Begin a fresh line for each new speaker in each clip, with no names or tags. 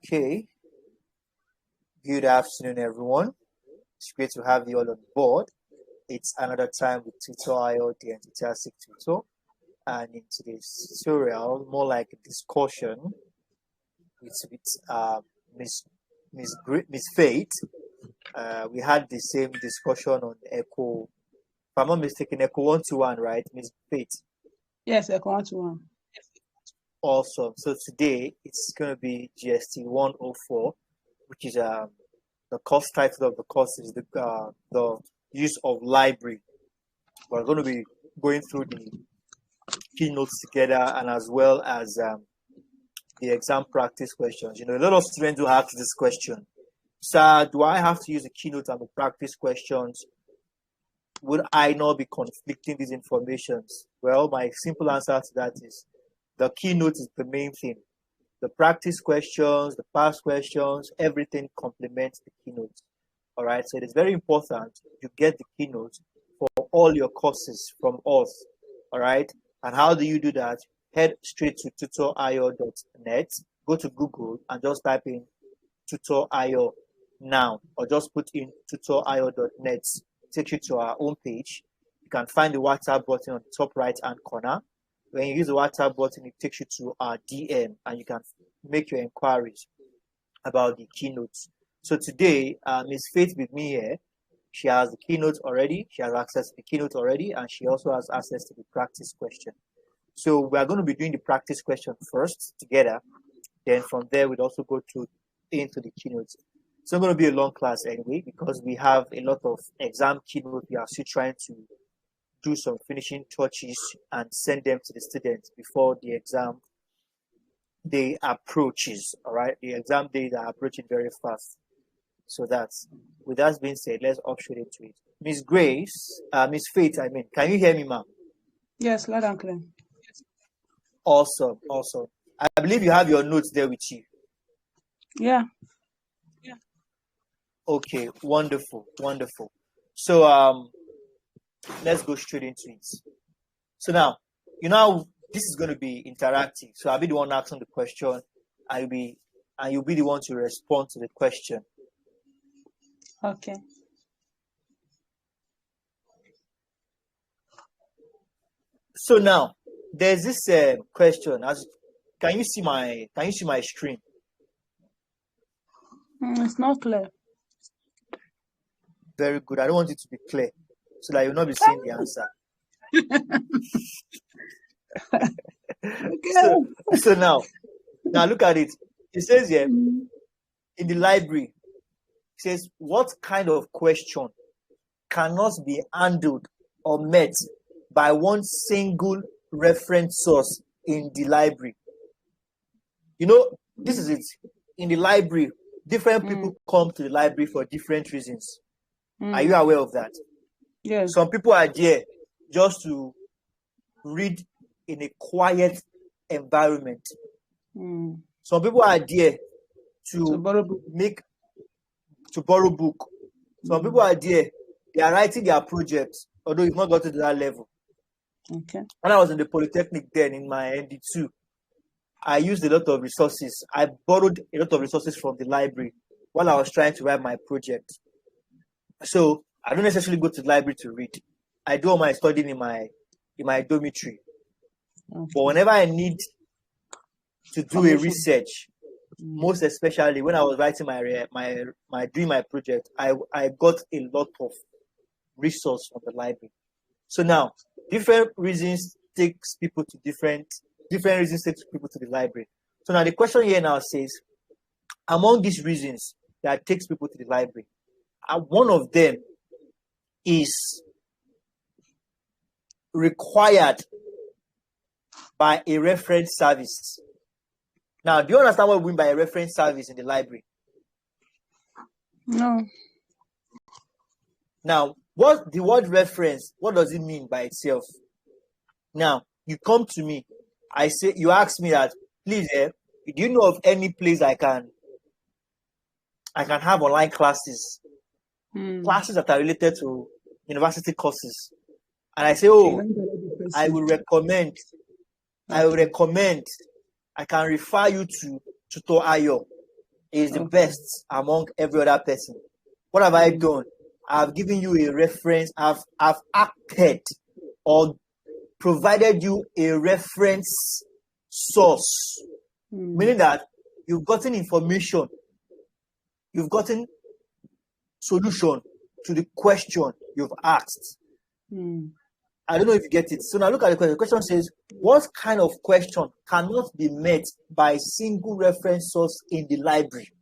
Okay, good afternoon, everyone. It's great to have you all on board. It's another time with Tutor IO, the enthusiastic tutor. And in today's tutorial, more like a discussion with Miss Faith. We had the same discussion on Echo. If I'm not mistaken, Echo 121, right, Miss Faith?
Yes, Echo 121.
Awesome. So today it's going to be GST 104, which is the course title of the course is the use of library. We're going to be going through the keynotes together and as well as the exam practice questions. You know, a lot of students will ask this question. Sir, do I have to use the keynote and the practice questions? Would I not be conflicting these informations? Well, my simple answer to that is the keynote is the main thing. The practice questions, the past questions, everything complements the keynote. All right, so it is very important you get the keynote for all your courses from us. All right, and how do you do that? Head straight to tutorio.net, go to Google and just type in tutorio now, or just put in tutorio.net. Take you to our own page. You can find the WhatsApp button on the top right hand corner. When you use the WhatsApp button, it takes you to our DM and you can make your inquiries about the keynotes. So today, Ms. Faith with me here, she has the keynote already, she has access to the keynote already, and she also has access to the practice question. So we are going to be doing the practice question first together. Then from there, we'd also go into the keynotes. It's not going to be a long class anyway, because we have a lot of exam keynote. We are still trying to do some finishing touches and send them to the students before the exam day approaches. All right, the exam days are approaching very fast. So that's, with that being said, let's hop straight into it. Miss Grace, Miss Faith, can you hear me, ma'am?
Yes, loud and clear.
Awesome. I believe you have your notes there with you.
Yeah.
Okay, wonderful. So let's go straight into it. So now, this is going to be interactive. So I'll be the one asking the question, and you'll be the one to respond to the question.
Okay.
So now, there's this question. Can you see my screen?
It's not clear.
Very good. I don't want it to be clear, so that you'll not be seeing the answer.
Okay.
So now look at it. It says here in the library, it says, what kind of question cannot be handled or met by one single reference source in the library? This is it. In the library, different people come to the library for different reasons. Are you aware of that?
Yes.
Some people are there just to read in a quiet environment. Some people are there to borrow book. Some people are there, they are writing their projects, although it's not got to that level.
Okay.
When I was in the Polytechnic then in my ND2, I used a lot of resources. I borrowed a lot of resources from the library while I was trying to write my project. So I don't necessarily go to the library to read. I do all my studying in my dormitory. Okay. But whenever I need to do a research, most especially when I was writing my project, I got a lot of resource from the library. So now, different reasons takes people to different reasons takes people to the library. So now the question here now says, among these reasons that takes people to the library, one of them is required by a reference service. Now, do you understand what we mean by a reference service in the library?
No.
Now, what the word reference, what does it mean by itself? Now, you come to me, you ask me that, please, do you know of any place I can have online classes? Classes that are related to university courses. And I say, I will recommend, I can refer you to Tutor IO. is the
Okay.
best among every other person. What have I done? I've given you a reference. I've acted or provided you a reference source, meaning that you've gotten information, you've gotten solution to the question you've asked. I don't know if you get it. So now look at the question. The question says, what kind of question cannot be met by a single reference source in the library?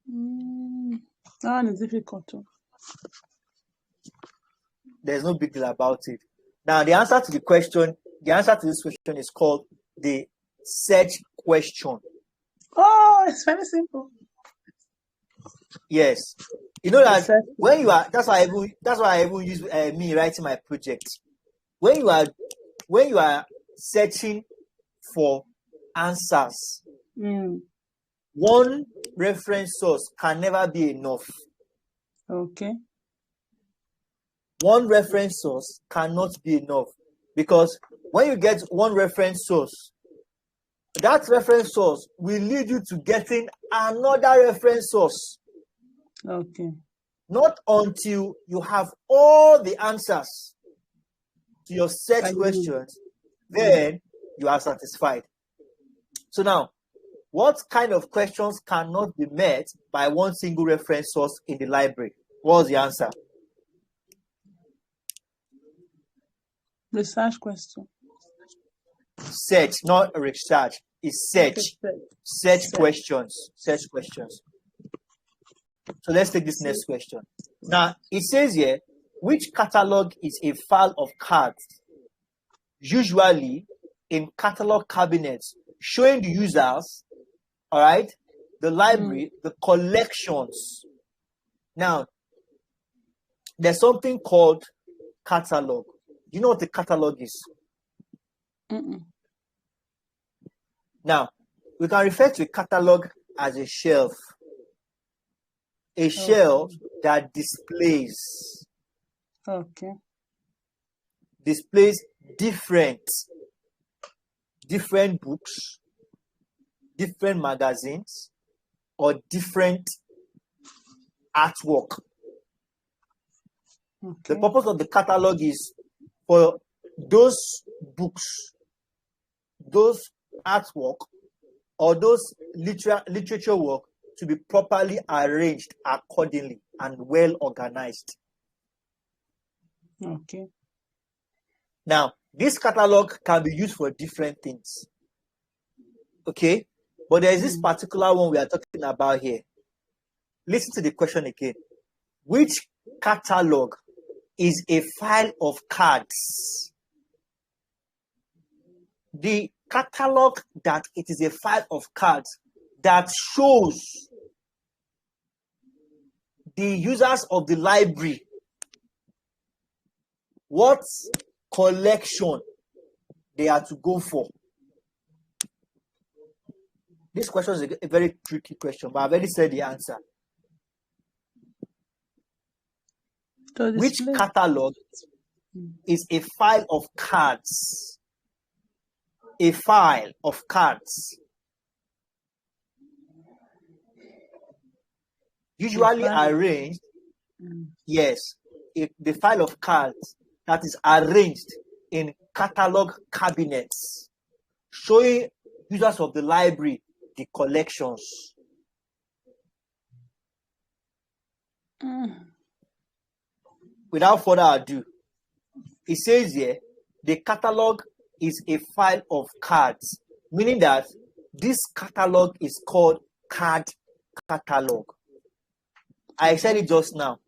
That one is difficult too.
There's no big deal about it. Now, the answer to this question is called the search question.
Oh, it's very simple.
Yes. You know that when you are, that's why I even use me writing my project. When you are searching for answers, one reference source can never be enough.
Okay.
One reference source cannot be enough, because when you get one reference source, that reference source will lead you to getting another reference source.
Okay.
Not until you have all the answers to your search questions, then you are satisfied. So now, what kind of questions cannot be met by one single reference source in the library? What's the answer?
Research question.
Search, not research. It's search. Search questions. Search questions. So let's take this next question. Now, it says here, which catalog is a file of cards, usually in catalog cabinets, showing the users, all right, the library, the collections. Now, there's something called catalog. Do you know what a catalog is? Now, we can refer to a catalog as a shelf. A shelf that displays different books, different magazines, or different artwork. The purpose of the catalog is for those books, those artwork, or those literature work to be properly arranged accordingly and well organized.
Okay.
Now, this catalog can be used for different things. Okay? But there is this particular one we are talking about here. Listen to the question again. Which catalog is a file of cards? The catalog that it is a file of cards that shows the users of the library what collection they are to go for. This question is a very tricky question, but I've already said the answer. Which catalog is a file of cards? A file of cards. Usually arranged, yes, the file of cards that is arranged in catalog cabinets, showing users of the library the collections. Without further ado, it says here, the catalog is a file of cards, meaning that this catalog is called card catalog. I said it just now.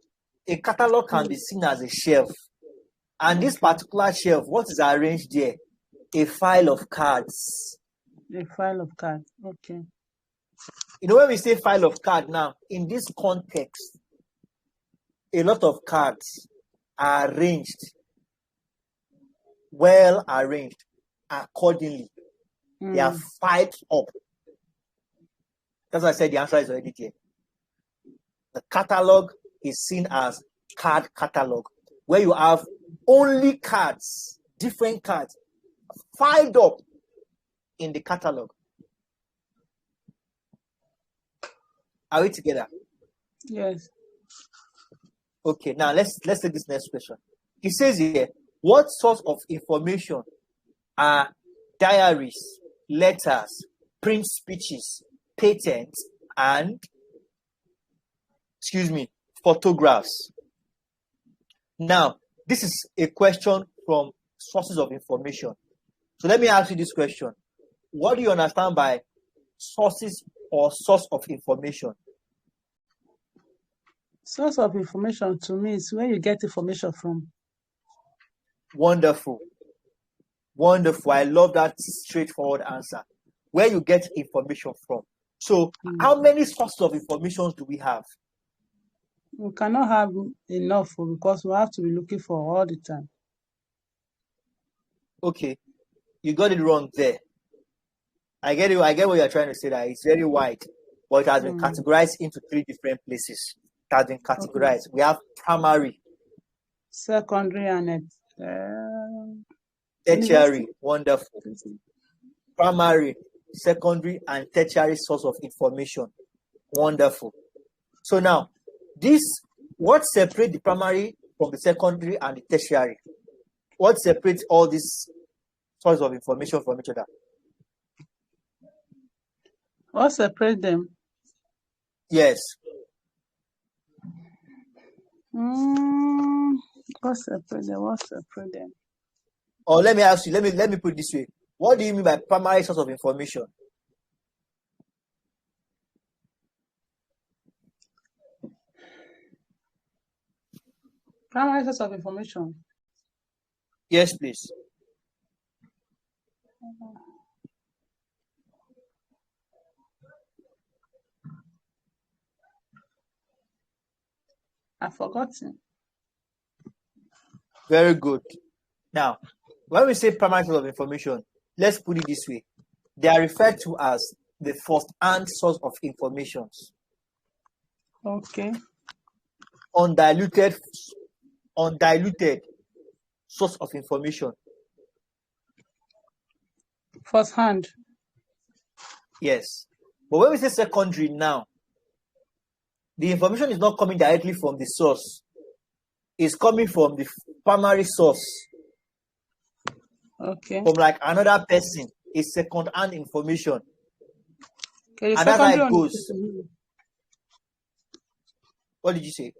A catalog can be seen as a shelf. And this particular shelf, what is arranged there? A file of cards.
A file of cards. Okay.
You know, when we say file of cards now, in this context, a lot of cards are arranged, well arranged, accordingly. They are filed up. That's why I said the answer is already there. The catalog is seen as card catalog, where you have only cards, different cards, filed up in the catalog. Are we together?
Yes.
Okay, now let's take this next question. It says here, what source of information are diaries, letters, print speeches, patents, and photographs? Now, this is a question from sources of information. So let me ask you this question. What do you understand by sources or source of information?
Source of information to me is where you get information from.
Wonderful. Wonderful. I love that straightforward answer. Where you get information from. So, how many sources of information do we have?
We cannot have enough because we have to be looking for all the time.
Okay, you got it wrong there. I get it. I get what you're trying to say. That it's very wide, but it has been categorized into 3 different places. It has been categorized. We have primary,
secondary, and
tertiary. Wonderful. Primary, secondary, and tertiary source of information. Wonderful. So now, what separates the primary from the secondary and the tertiary? What separates all these sources of information from each other?
What separates them?
Yes.
What separates them? What separates them?
Or let me ask you, let me put it this way. What do you mean by primary source of information?
Primary source of information.
Yes, please.
I've forgotten.
Very good. Now, when we say primary source of information, let's put it this way. They are referred to as the first-hand source of information.
Okay.
Undiluted source of information.
First hand.
Yes. But when we say secondary now, the information is not coming directly from the source. It's coming from the primary source.
Okay.
From like another person. It's second-hand information.
Okay,
and that's how it goes. What did you say?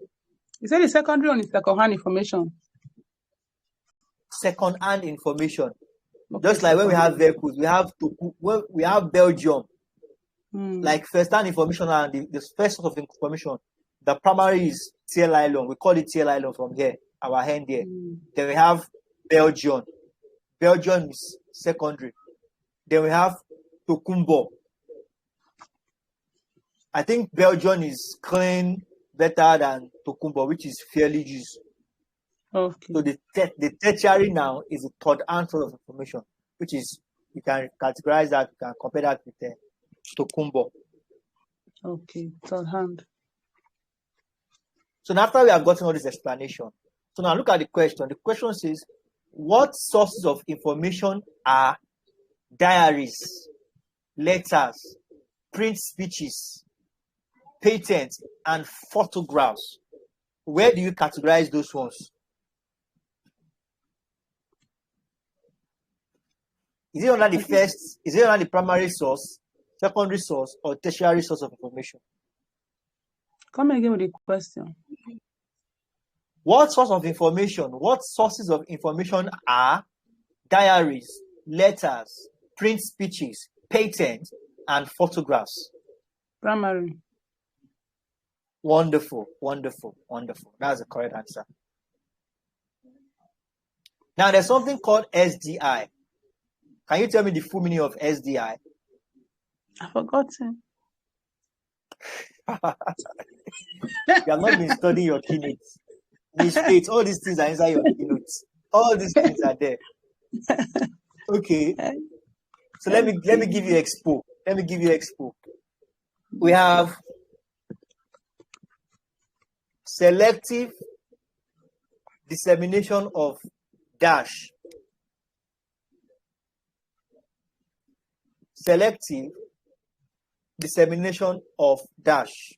You said the secondary one is second-hand information.
Second-hand information.
Okay,
Just like when we have vehicles, we have Belgium. Like first-hand information and the first source of information. The primary is tail island. We call it tail island from here, our hand here. Then we have Belgium. Belgium is secondary. Then we have Tokumbo. I think Belgium is clean better than Tokumbo, which is fairly used.
Okay.
So the tertiary now is the third-hand source of information, which is, you can categorize that, you can compare that with Tokumbo.
Okay, third hand.
So now after we have gotten all this explanation, so now look at the question. The question says, what sources of information are diaries, letters, print speeches, patents, and photographs? Where do you categorize those ones? Is it under the first, is it under the primary source, secondary source, or tertiary source of information?
Come again with the question.
What sources of information are diaries, letters, print speeches, patents, and photographs?
Primary.
Wonderful, wonderful, wonderful. That's the correct answer. Now, there's something called SDI. Can you tell me the full meaning of SDI?
I've forgotten.
You have not been studying your keynotes. The states, all these things are inside your keynotes. All these things are there. Okay. So let me give you expo. Let me give you expo. We have selective dissemination of dash. Selective dissemination of dash.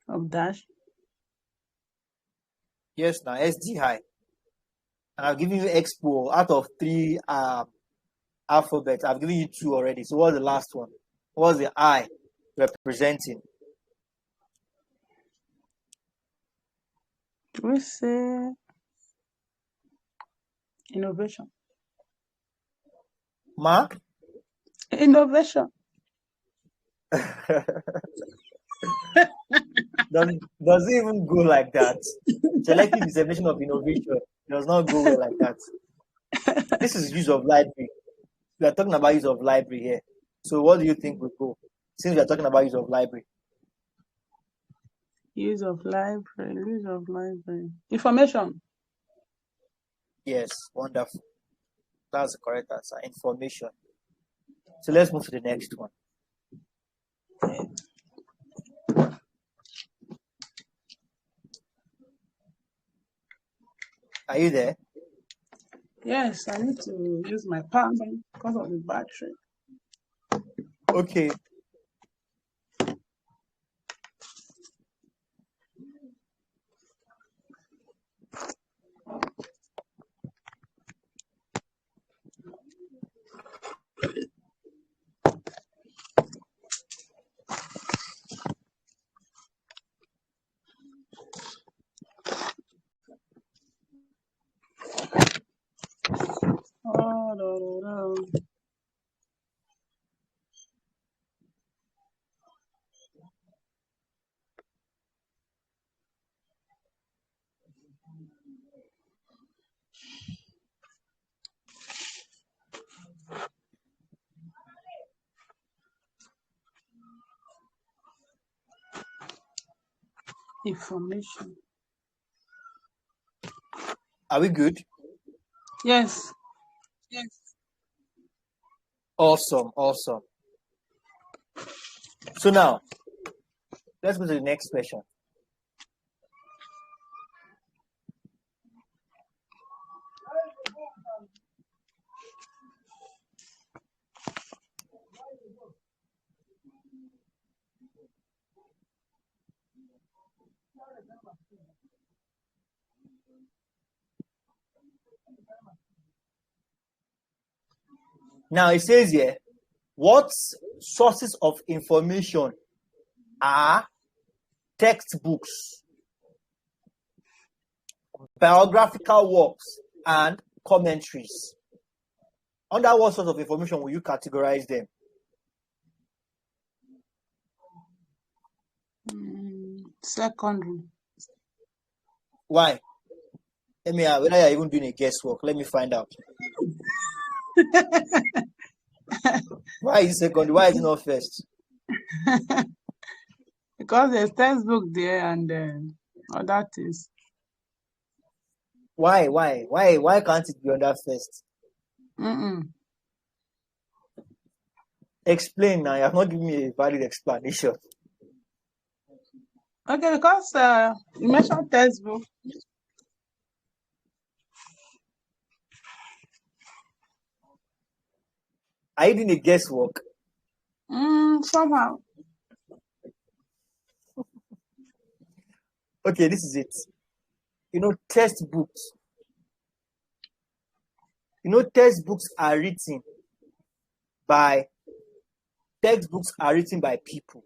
Of dash.
Yes, now SD high. And I've given you expo out of 3 alphabets. I've given you 2 already. So what's the last one? What's the I representing?
We say innovation.
Ma?
Innovation.
Does it even go like that? Selective dissemination of innovation does not go well like that. This is use of library. We are talking about use of library here. So what do you think will go? Since we are talking about use of library.
Use of library. Use of library. Information.
Yes, wonderful. That's the correct answer. Information. So let's move to the next one. Are you there?
Yes, I need to use my power bank because of the battery.
Okay.
Oh, no. Information.
Are we good?
Yes.
Awesome. So now, let's go to the next question. Now it says here, what sources of information are textbooks, biographical works, and commentaries? Under what sort of information will you categorize them?
Secondary.
Why? Let me whether you're even doing a guesswork. Let me find out. Why is it secondary? Why is it not first?
Because there's textbook there and other things.
Why can't it be under first? Explain now. You have not given me a valid explanation.
Okay, because you mentioned textbook.
Are you doing a guesswork?
Somehow.
Okay, this is it. Textbooks. Textbooks are written by people.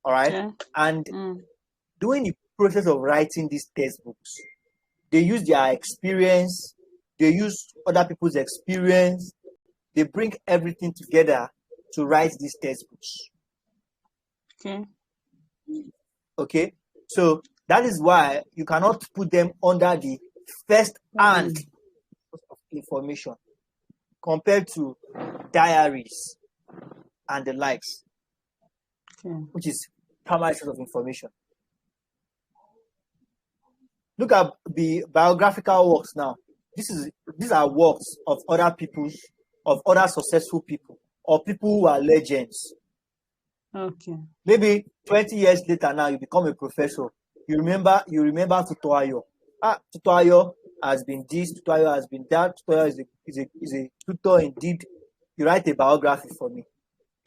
All right?
Okay.
And during the process of writing these textbooks, they use their experience, they use other people's experience, they bring everything together to write these textbooks. Okay? So that is why you cannot put them under the first hand of information compared to diaries and the likes, which is primary source of information. Look at the biographical works now. These are works of other successful people, or people who are legends.
Okay.
Maybe 20 years later now, you become a professor. You remember Tutoayo. Tutoayo has been this, Tutoayo has been that, Tutoayo is a tutor indeed. You write a biography for me.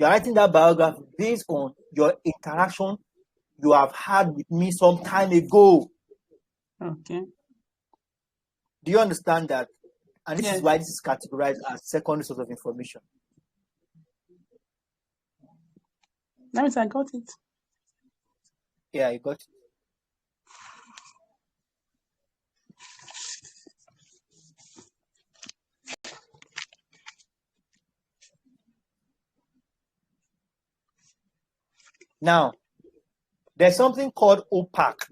You're writing that biography based on your interaction you have had with me some time ago.
Okay.
Do you understand that? And this is
Yes.
why this is categorized as secondary source of information.
That means I got it.
Yeah, you got it. Now, there's something called opaque.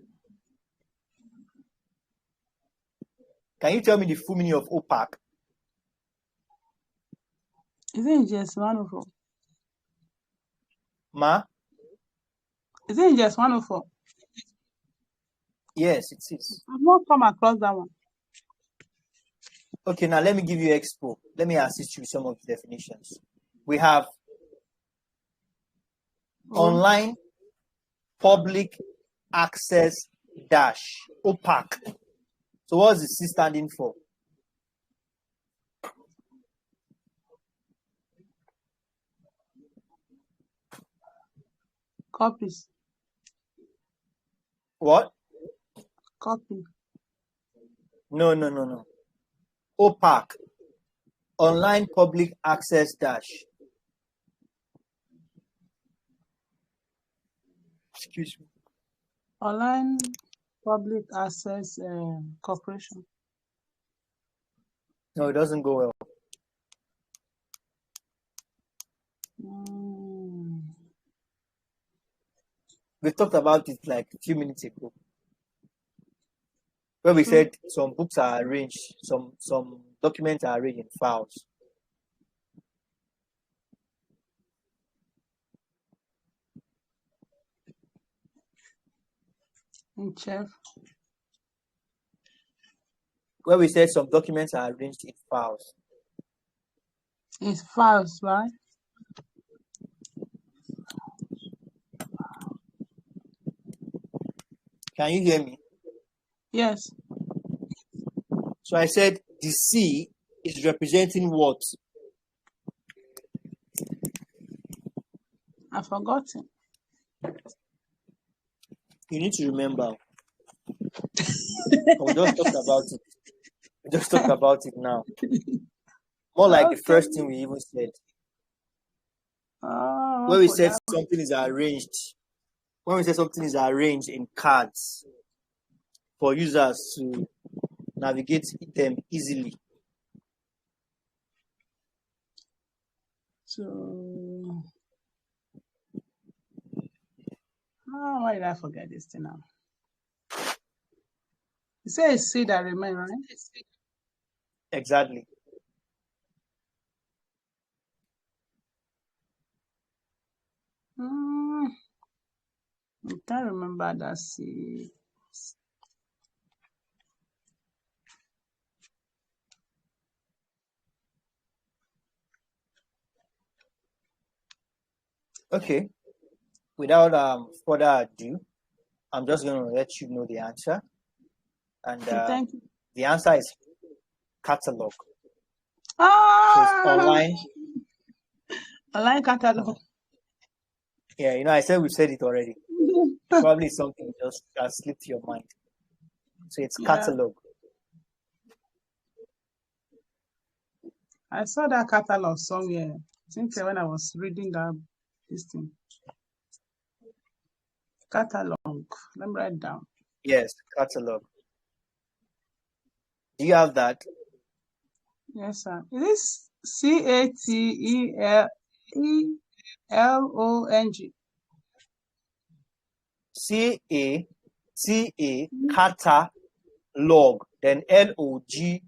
Can you tell me the full meaning of opaque?
Is it in just 104?
Ma?
Is it in just 104?
Yes, it is.
I've not come across that one.
Okay, now let me give you expo. Let me assist you with some of the definitions. We have online public access dash opaque. So what's the C standing for?
Copies.
What?
Copy.
No. Opaque. Online public access dash. Excuse me.
Online public access corporation.
No, it doesn't go well. We talked about it like a few minutes ago, where we said some books are arranged, some documents are arranged in files.
In chef.
Where we said some documents are arranged in files.
It's files, right?
Can you hear me?
Yes.
So I said the C is representing what?
I've forgotten.
You need to remember. We just talked about it. We just talked about it now. More like the first thing we even said. Where we said something is arranged. When we say something is arranged in cards for users to navigate them easily.
So, why did I forget this thing now? You say it's C that remain, right?
Exactly.
I can't remember that C.
Okay. Without further ado, I'm just going to let you know the answer. And
Thank you.
the answer is catalog.
So
it's online.
Online catalog.
Yeah, I said we've said it already. Probably something just slipped your mind. So it's catalog.
I saw that catalog somewhere. I think when I was reading this thing. Catalog. Let me write down.
Yes, catalog. Do you have that?
Yes, sir. Is this CATELONG?
CATA catalog. Then LOGUE.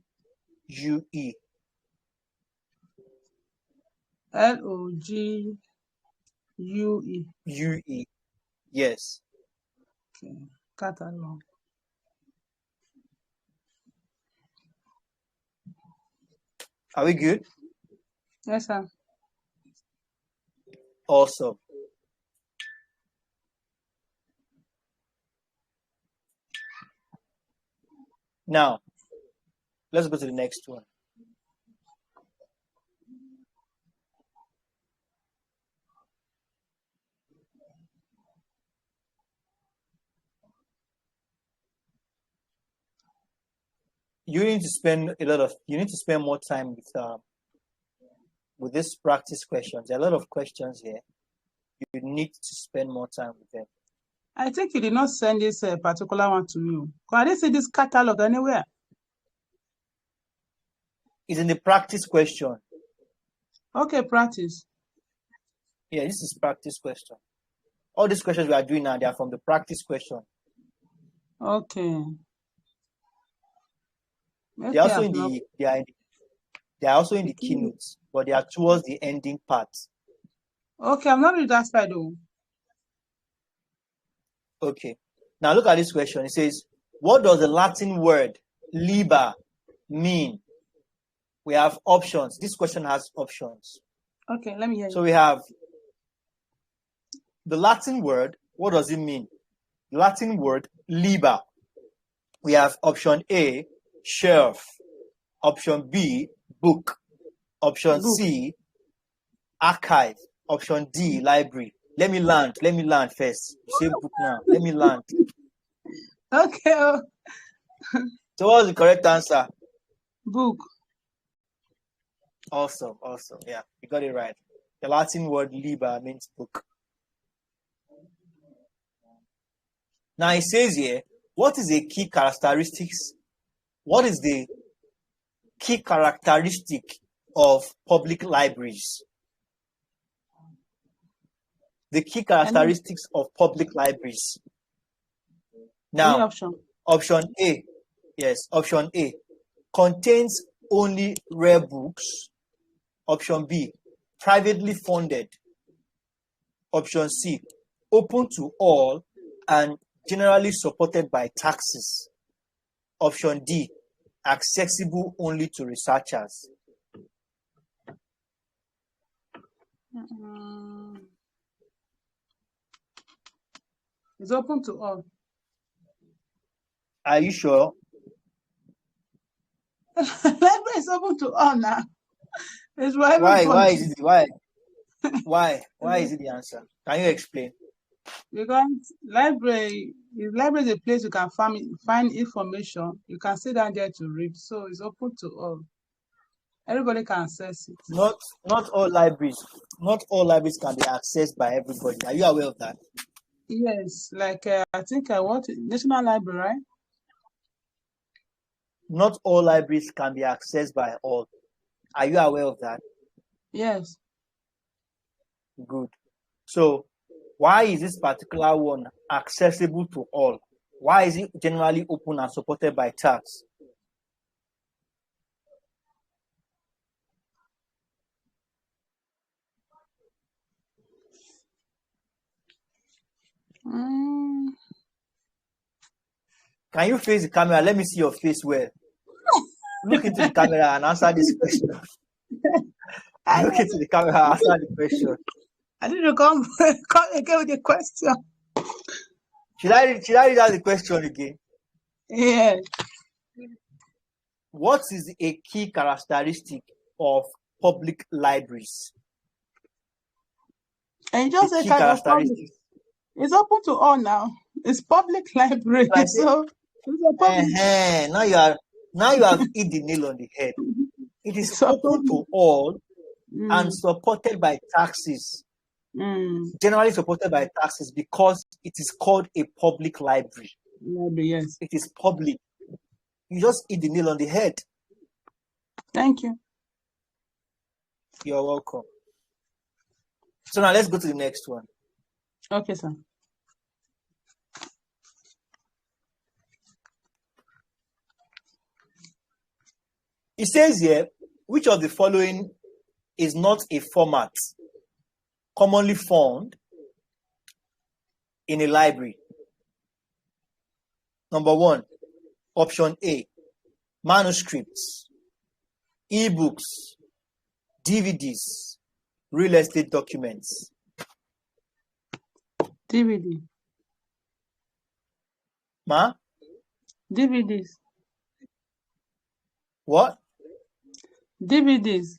LOGUE.
UE. Yes.
Okay. Catalog.
Are we good?
Yes, sir.
Awesome. Now, let's go to the next one. You need to spend more time with this practice questions. There are a lot of questions here. You need to spend more time with them.
I think you did not send this particular one to me. I didn't see this catalog anywhere.
It's in the practice question.
Okay, practice.
Yeah, this is practice question. All these questions we are doing now, they are from the practice question.
Okay.
They are also in the keynotes, but they are towards the ending part.
Okay, I'm not reading that side though.
Okay. Now look at this question. It says, what does the Latin word liber mean? We have options. This question has options.
Okay, let me hear you.
So we have the Latin word. What does it mean? The Latin word liber. We have option A, shelf. Option B, book. Option C, archive. Option D, library. Let me land first. You say book now. Let me land.
Okay.
So what was the correct answer?
Book.
Awesome. Yeah, you got it right. The Latin word liber means book. Now it says here, what is the key characteristics? What is the key characteristic of public libraries? The key characteristics of public libraries. Now, option A, yes, option A, contains only rare books. Option B, privately funded. Option C, open to all and generally supported by taxes. Option D, accessible only to researchers.
It's open to all.
Are you sure?
Library is open to all now. It's for
everybody. Why is it the answer? Can you explain?
Because library is a place you can find information. You can sit down there to read. So it's open to all. Everybody can access it.
Not all libraries can be accessed by everybody. Are you aware of that?
Yes, like I think National Library, right?
Not all libraries can be accessed by all. Are you aware of that?
Yes.
Good. So why is this particular one accessible to all? Why is it generally open and supported by tax? Can you face the camera? Let me see your face well. Look into the camera and answer this question. Look into the camera and answer the question.
I need to come again with the question.
Should I read out the question again?
Yeah.
What is a key characteristic of public libraries?
And just a kind of public. It's open to all now. It's public library. So it's a public.
Now you have hit the nail on the head. It is open to all and supported by taxes. Generally supported by taxes because it is called a public library.
Yes.
It is public. You just hit the nail on the head.
Thank you.
You're welcome. So now let's go to the next one.
Okay, sir.
It says here, which of the following is not a format commonly found in a library? Number 1, option A, manuscripts, eBooks, DVDs, real estate documents.
DVD.
Ma?
DVDs.
What?
DVDs.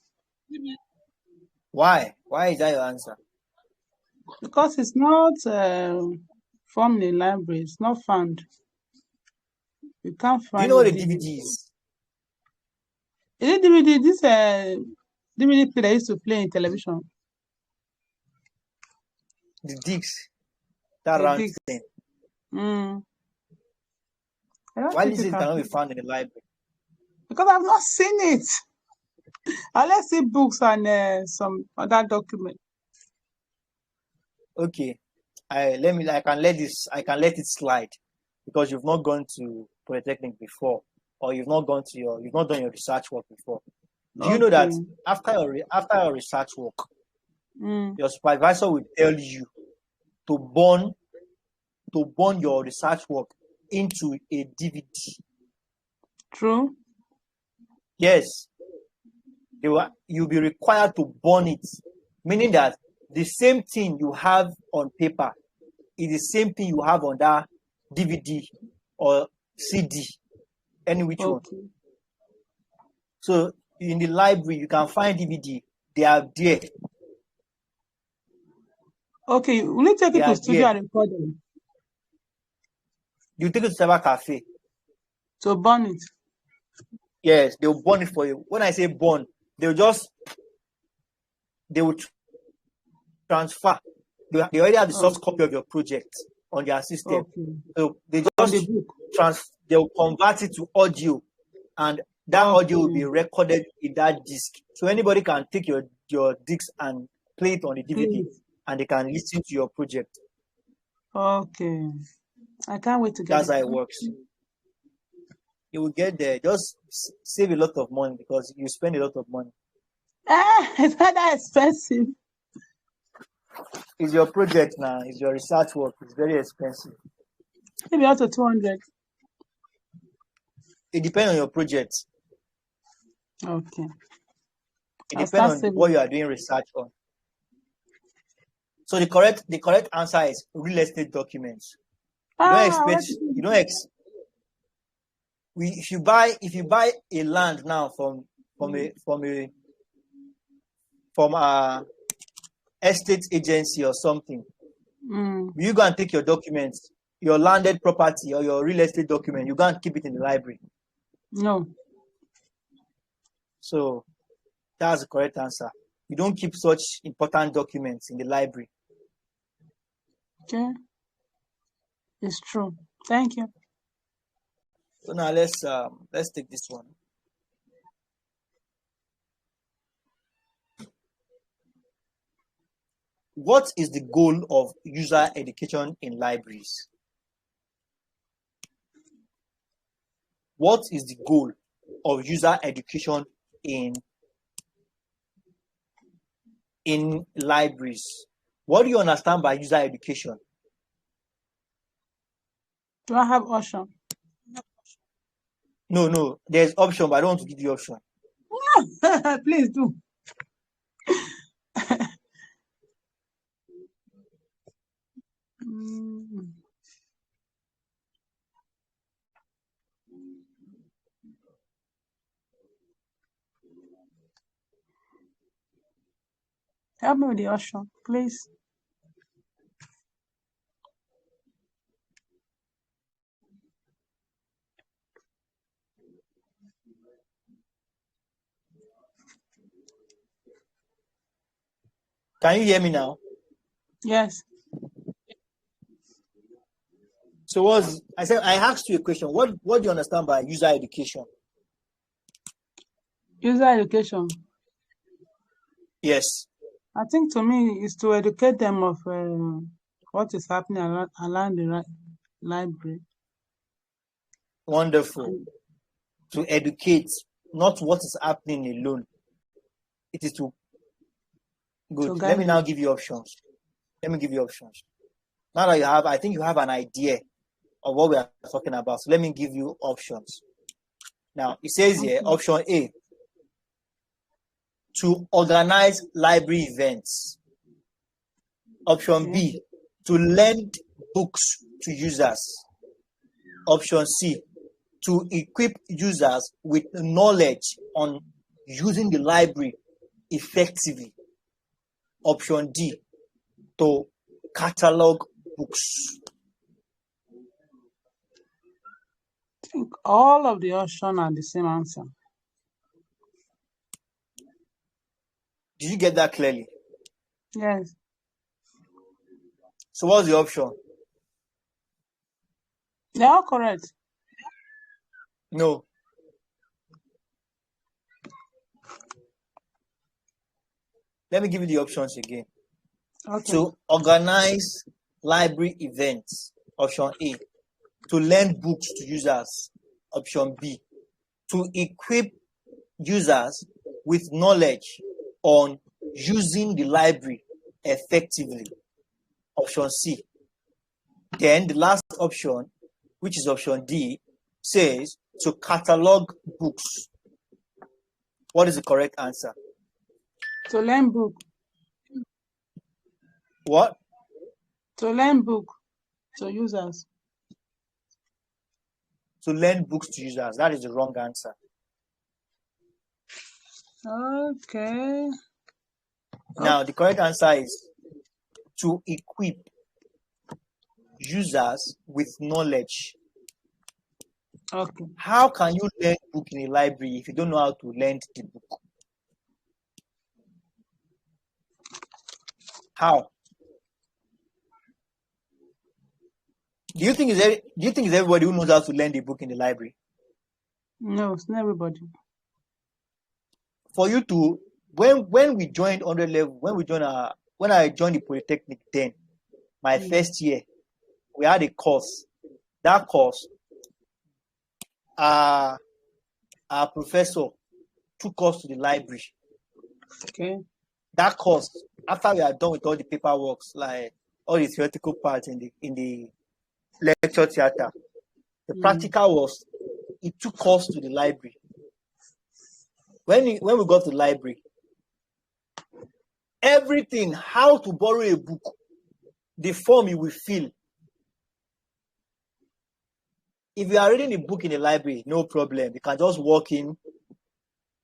Why? Why is that your answer?
Because it's not formed in library. It's not found. You can't
Do you
find
know
the
what a
DVD.
DVD is?
Is it DVD? This DVD player used to play in television.
The discs, that
The
round
disc.
thing.
Mm. I don't
Why
think
is
you
it
can
cannot be
find
found in the library?
because I've not seen it. Unless see books and some other document.
Okay, I can let it slide because you've not gone to Polytechnic before, or you've not done your research work before. Do you know that
Okay.
after your research work,
Mm.
your supervisor will tell you to burn your research work into a DVD?
True.
Yes, you'll be required to burn it, meaning that the same thing you have on paper is the same thing you have on that DVD or CD, any which one.
Okay.
So in the library, you can find DVD. They are there.
Okay. Will you take
They
it to
are
studio
there.
and record them?
You take it to Cyber Cafe.
To burn it.
Yes, they'll burn it for you. When I say burn, they will transfer. They already have the soft copy of your project on their system.
Okay.
So they
From the
just
book.
they'll convert it to audio, and that audio will
Okay.
be recorded in that disc. So anybody can take your disc and play it on the DVD,
Please.
and they can listen to your project.
Okay. I can't wait to get
That's
it.
how it works. You will get there. Just save a lot of money because you spend a lot of money.
It's not that expensive.
It's your project now. It's your research work. It's very expensive.
Maybe up to 200.
It depends on your project.
Okay.
It
I'll
depends
start
on
saving.
what you are doing research on. So the correct answer is real estate documents. You don't expect you don't ex if you buy a land now from a estate agency or something, you go and take your documents, your landed property or your real estate document, you go and keep it in the library.
No.
So that's the correct answer. You don't keep such important documents in the library.
Okay. It's true. Thank you.
So now let's take this one. What is the goal of user education in libraries? What is the goal of user education in libraries? What do you understand by user education?
Do I have option?
No. There's option, but I don't want to give you option.
Please do. Help me with the option, please.
Can you hear me now?
Yes.
So I asked you a question. What do you understand by user education?
User education.
Yes.
I think to me is to educate them of what is happening around the library.
Wonderful. To educate, not what is happening alone. It is to good. Let me now give you options. Now that I think you have an idea of what we are talking about. So let me give you options. Now it says here, option A, to organize library events. Option B, to lend books to users. Option C, to equip users with knowledge on using the library effectively. Option D, to catalog books?
I think all of the options are the same answer.
Did you get that clearly?
Yes.
So what's the option?
They are correct.
No. Let me give you the options again.
Okay.
To organize library events, option A. To lend books to users, option B. To equip users with knowledge on using the library effectively, option C. Then the last option, which is option D, says to catalog books. What is the correct answer?
To lend book.
What?
To lend book to users.
To lend books to users. That is the wrong answer.
Okay.
Now, the correct answer is to equip users with knowledge.
Okay.
How can you lend book in a library if you don't know how to lend the book? How? Do you think it's everybody who knows how to lend a book in the library?
No, it's not everybody.
For you to, when we joined 100 level, when I joined the Polytechnic, then my first year, we had a course. That course, our professor took us to the library.
Okay.
That course, after we are done with all the paperwork, like all the theoretical parts in the lecture theater, the practical was he took us to the library. When we got to the library, everything, how to borrow a book, the form you will fill. If you are reading a book in a library, no problem. You can just walk in.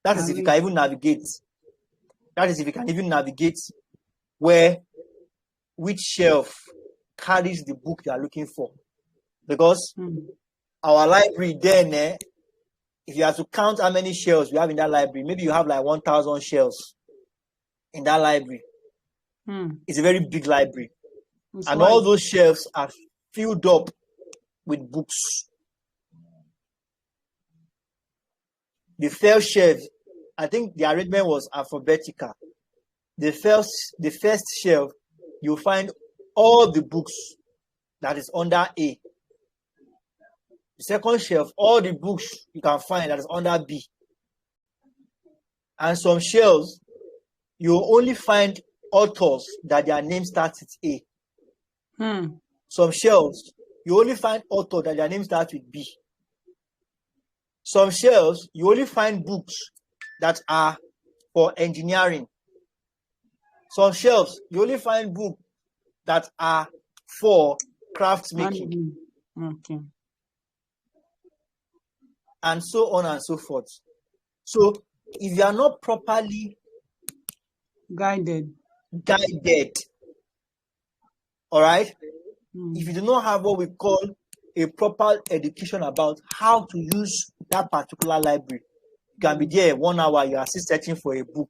That is if you can even navigate. That is if you can even navigate which shelf carries the book you are looking for. Because our library then, if you have to count how many shelves we have in that library, maybe you have like 1,000 shelves in that library. It's a very big library. And all those shelves are filled up with books. The first shelf, I think the arrangement was alphabetical. The first shelf, you'll find all the books that is under A. The second shelf, all the books you can find that is under B. And some shelves, you only find authors that their name starts with A. Some shelves, you only find authors that their name starts with B. Some shelves, you only find books that are for engineering. Some shelves, you only find books that are for craft making.
Okay.
And so on and so forth. So if you are not properly
guided,
all right, if you do not have what we call a proper education about how to use that particular library, you can be there 1 hour, you are still searching for a book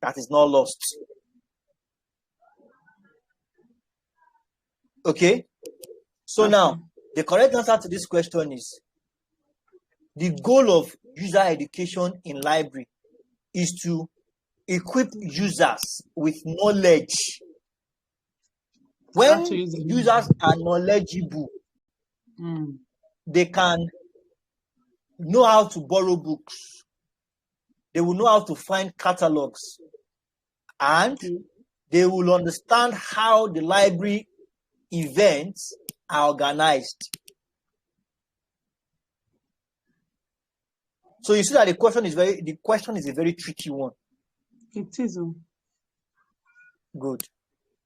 that is not lost. Okay? So now, the correct answer to this question is, the goal of user education in library is to equip users with knowledge. When users are knowledgeable, they can know how to borrow books. They will know how to find catalogs. And they will understand how the library events are organized. So you see that the question is a very tricky one.
It is.
Good.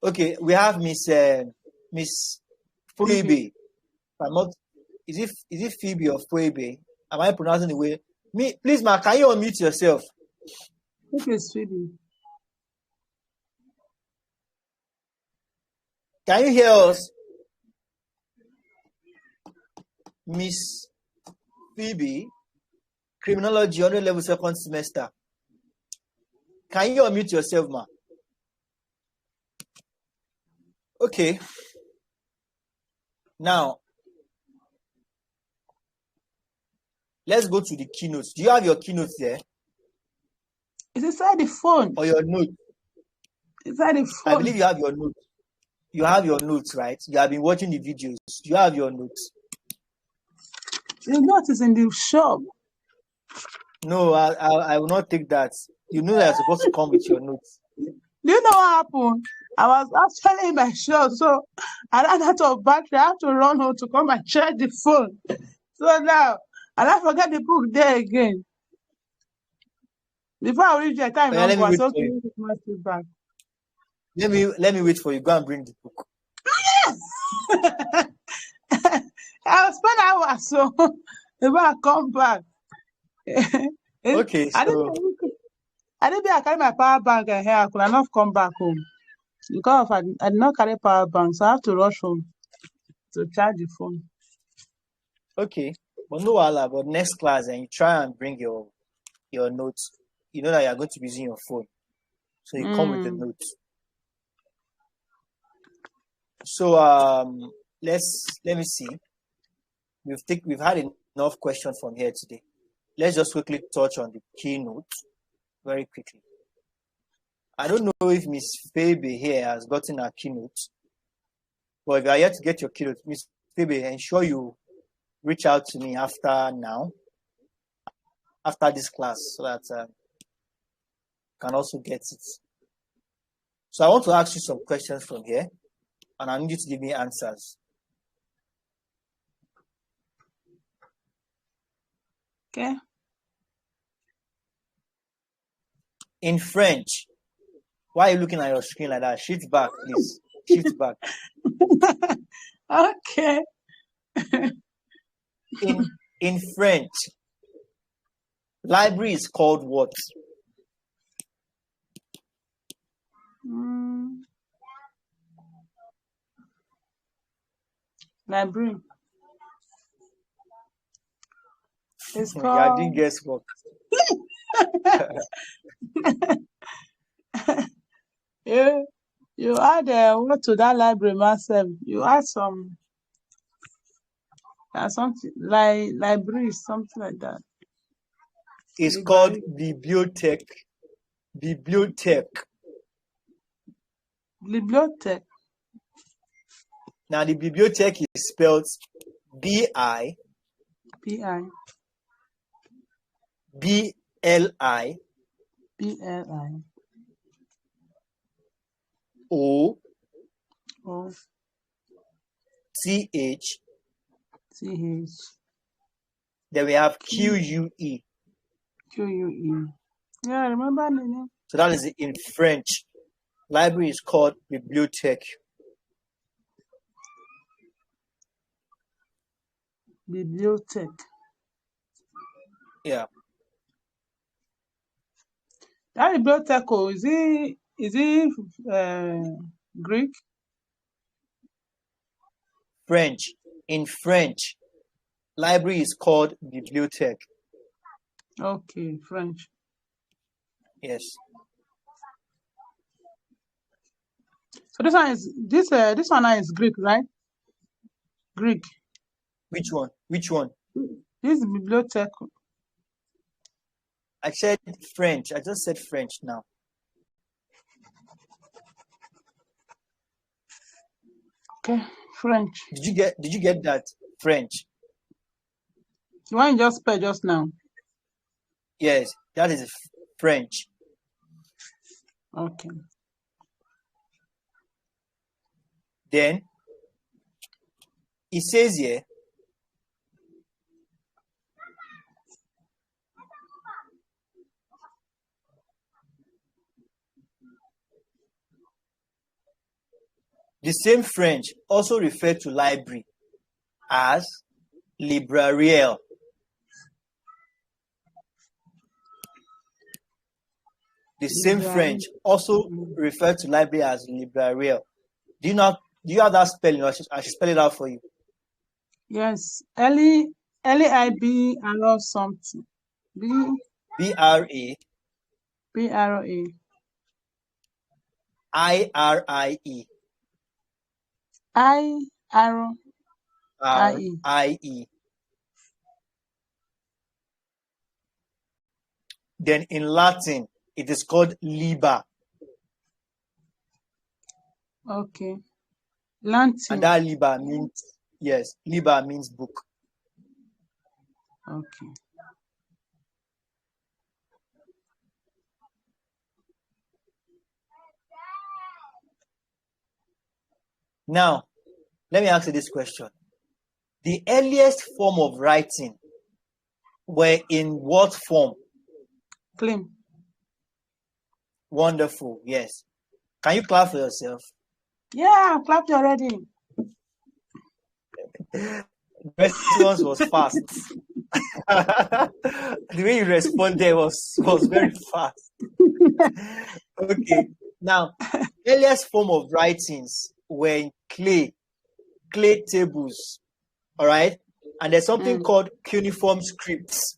Okay, we have Miss Phoebe. Is it Phoebe or Phoebe? Am I pronouncing the way? Please, ma, can you unmute yourself?
It is Phoebe.
Can you hear us? Miss Phoebe, Criminology 100 level second semester. Can you unmute yourself, ma? Okay. Now, let's go to the keynotes. Do you have your keynotes there?
It's inside the phone.
Or your notes?
Inside the phone.
I believe you have your notes. You have your notes, right? You have been watching the videos. Do you have your notes?
The note is in the shop.
No, I will not take that. You know that you're supposed to come with your notes.
Do you know what happened? I was actually in my shop, so I ran out of battery. I have to run home to come and charge the phone. So now, and I forget the book there again. Before I reach the time,
Let me wait
so
for you.
my back.
Let me wait for you. Go and bring the book.
I'll spend hours so if I come back.
Okay, so
I didn't carry my power bank here. I could not come back home because I did not carry power bank, so I have to rush home to charge the phone.
okay, but no wala. But next class, and you try and bring your notes. You know that you are going to be using your phone, so you come with the notes. So let me see. We've had enough questions from here today. Let's just quickly touch on the keynote very quickly. I don't know if Miss Phoebe here has gotten her keynote, but if you are yet to get your keynote, Miss Phoebe, ensure you reach out to me after this class, so that you can also get it. So I want to ask you some questions from here, and I need you to give me answers.
Okay.
In French, why are you looking at your screen like that? Shift back, please. Shift back.
Okay.
In French, library is called what?
Library. It's
You are doing
called.
guesswork.
You add what to that library myself. You add some something like library, something like that.
It's
Library.
called bibliothèque. Bibliothèque.
Bibliothèque.
Now the bibliothèque is spelled B-I
P-I
B-L-I
B-L-I
O
O
T-H.
T-H
Then we have Q-U-E.
Q-U-E. Yeah, I remember the name.
So that is in French. Library is called bibliothèque.
Bibliothèque.
Yeah.
That bibliothèque, is it Greek?
French. In French, library is called bibliothèque.
Okay, French.
Yes.
So this one is Greek, right? Greek.
Which one? Which one?
This is bibliothèque.
I said French. I just said French now.
Okay, French.
Did you get that? French.
The one you just spelled just now.
Yes, that is French.
Okay.
Then it says here, the same French also referred to library as librariel. The same French also referred to library as librariel. Do you know Do you have that spelling? Or I should spell it out for you.
Yes. L-E-I-B-R something. B
B-R-A
B-R-A
I-R-I-E
I-R-I-E.
R-I-E. Then in Latin, it is called liber.
Okay.
And
Latin.
that liber means, yes, liber means book.
Okay.
Now, let me ask you this question. The earliest form of writing were in what form?
Claim.
Wonderful, yes. Can you clap for yourself?
Yeah, I clapped already.
The response was fast. The way you responded was very fast. Okay. Now, earliest form of writings were in clay tables. All right. And there's something called cuneiform scripts.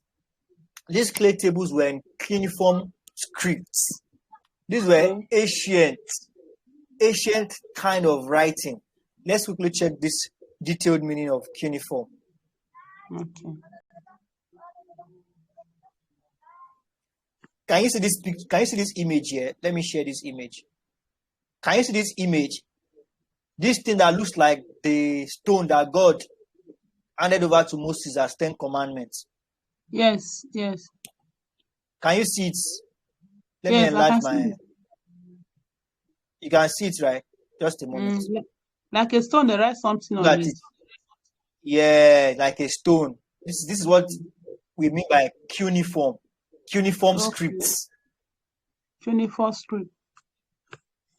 These clay tables were in cuneiform scripts. These were ancient kind of writing. Let's quickly check this detailed meaning of cuneiform.
Okay.
Can you see this image here? Let me share this image. Can you see this image? This thing that looks like the stone that God handed over to Moses as 10 commandments.
Yes, yes.
Can you see it? Let
Yes,
me
I
enlarge
can
my.
see it.
You can see it, right? Just a moment.
Like a stone, they write something
Look
on
at
it.
it. Yeah, like a stone. This is what we mean by cuneiform scripts.
Cuneiform script.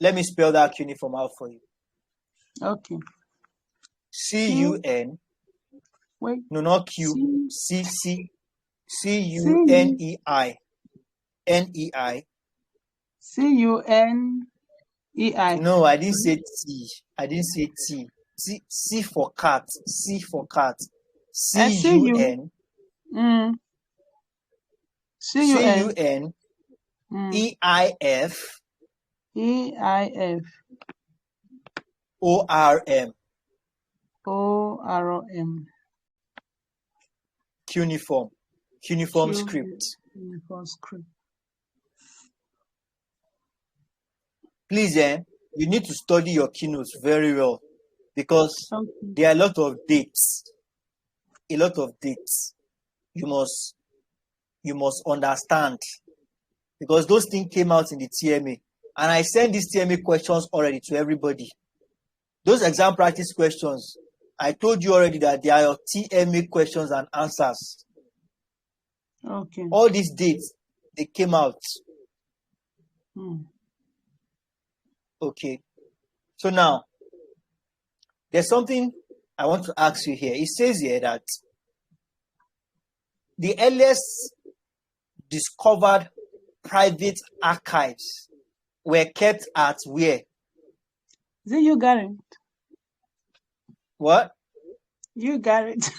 Let me spell that cuneiform out for you.
Okay.
C-U-N.
Wait.
No, not Q. C-U-N-E-I. N-E-I.
C-U-N-E-I.
No, I didn't say T. I didn't say T. C for cat. C for cat. C-U-N. C-U-N. E-I-F.
E-I-F.
O-R-M.
O-R-M.
Cuneiform script.
Cuneiform script.
Please, you need to study your keynotes very well because there are a lot of dates. You must understand because those things came out in the TMA, and I sent these TMA questions already to everybody. Those exam practice questions, I told you already that they are your TMA questions and answers.
Okay.
All these dates, they came out. Okay. So now, there's something I want to ask you here. It says here that the earliest discovered private archives were kept at where?
Is it you, Garrett?
What?
You, Garrett.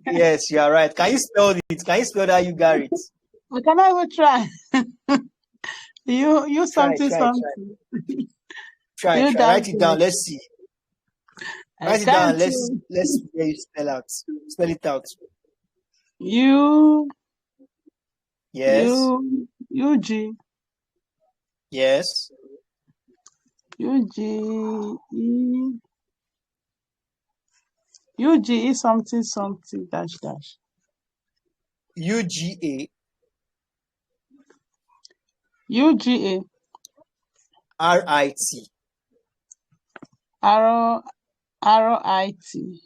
Yes, you are right. Can you spell it? Can you spell that, you, Garrett?
We cannot even try. you something.
Try. Write it down. Let's see. Write it down. Let's see where you spell it out.
U.
Yes.
U-G.
Yes.
U-G-E. U-G-E something dash.
U-G-A.
U-G-A.
R-I-T.
R-I-T.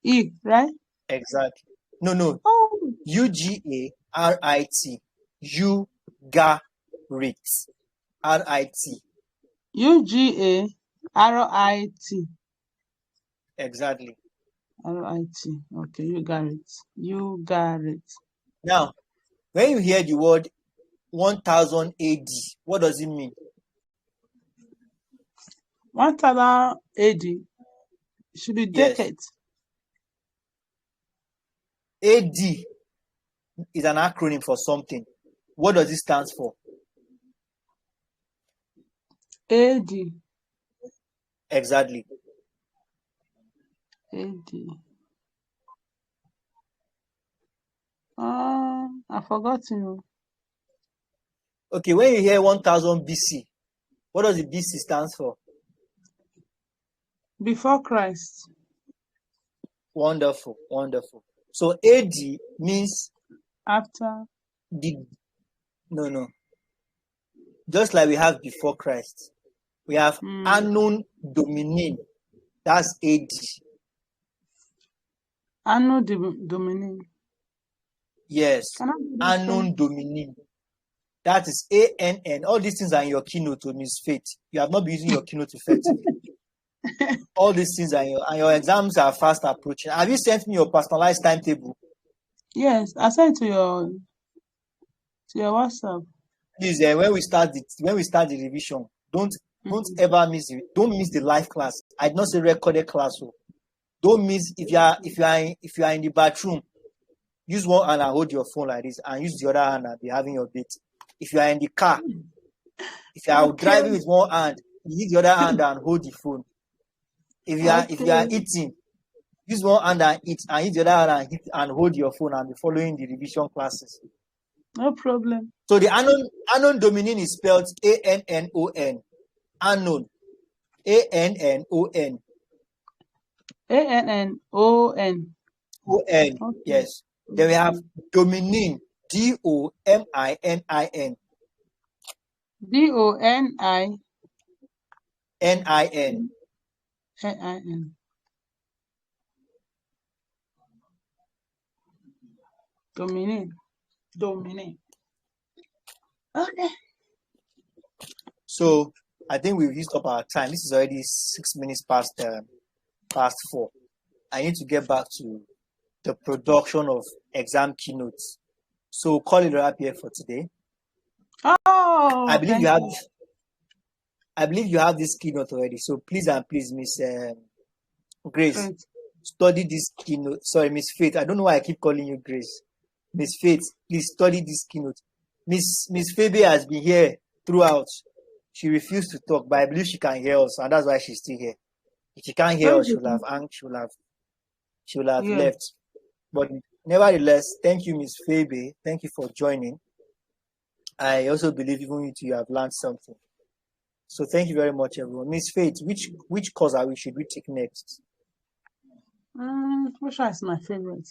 E, right?
Exactly. No.
Oh.
U-G-A-R-I-T. U-G-A-R-I-T. R-I-T.
U-G-A-R-I-T.
Exactly.
R-I-T. Okay, you got it.
Now, when you hear the word 1000 AD, what does it mean?
1000 AD. It should be
Yes.
decades.
AD is an acronym for something. What does it stand for?
AD.
Exactly.
AD. I forgot to.
Okay, when you hear 1000 BC, what does the BC stands for?
Before Christ.
Wonderful, wonderful. So AD means
After.
no. Just like we have before Christ, we have Annum Domini. That's AD.
Anno Domini.
Yes,
Can I do that
Annum Domini. That is ANN. All these things are in your keynote to Miss Faith. You have not been using your keynote effectively. All these things are in your exams are fast approaching. Have you sent me your personalized timetable?
Yes, I sent to your WhatsApp.
Please, when we start the revision, don't ever miss it. Don't miss the live class. I did not say recorded class. So don't miss if you are in the bathroom. Use one hand and hold your phone like this, and use the other hand and be having your bit. If you are in the car, if you are driving with one hand, use the other hand and hold the phone. If you are eating, use one hand and eat, and use the other hand and hold your phone and be following the revision classes.
No problem.
So the Annum Domini is spelled ANNON. Annum. ANNON.
ANNON.
ON. Okay. Yes. Then we have Dominin. DOMININ.
DONININ. Domini. Okay.
So I think we've used up our time. This is already 6 minutes past 4. I need to get back to the production of exam keynotes. So call it a wrap here for today.
Oh,
I believe you have this keynote already. So please, Miss Grace, study this keynote. Sorry, Miss Faith. I don't know why I keep calling you Grace. Miss Faith, please study this keynote. Miss Phoebe has been here throughout. She refused to talk, but I believe she can hear us, and that's why she's still here. If she can't hear us, she will have left. But nevertheless, thank you, Miss Phoebe. Thank you for joining. I also believe even you two have learned something. So thank you very much, everyone. Miss Faith, which course should we take next?
Which one is my favorite?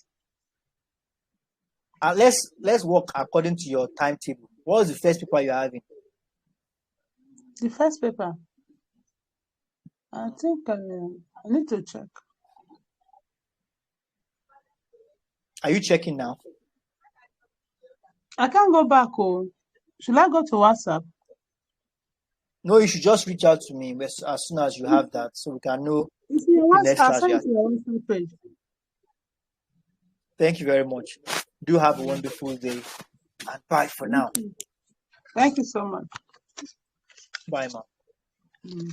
Let's work according to your timetable. What was the first paper you're having?
The first paper? I think I need to check.
Are you checking now?
I can't go back. Should I go to WhatsApp?
No, you should just reach out to me as soon as you have that, so we can know
the next class. I'll send it to your WhatsApp page.
Thank you very much. Do have a wonderful day, and bye for now.
Thank you so much.
Bye, ma'am.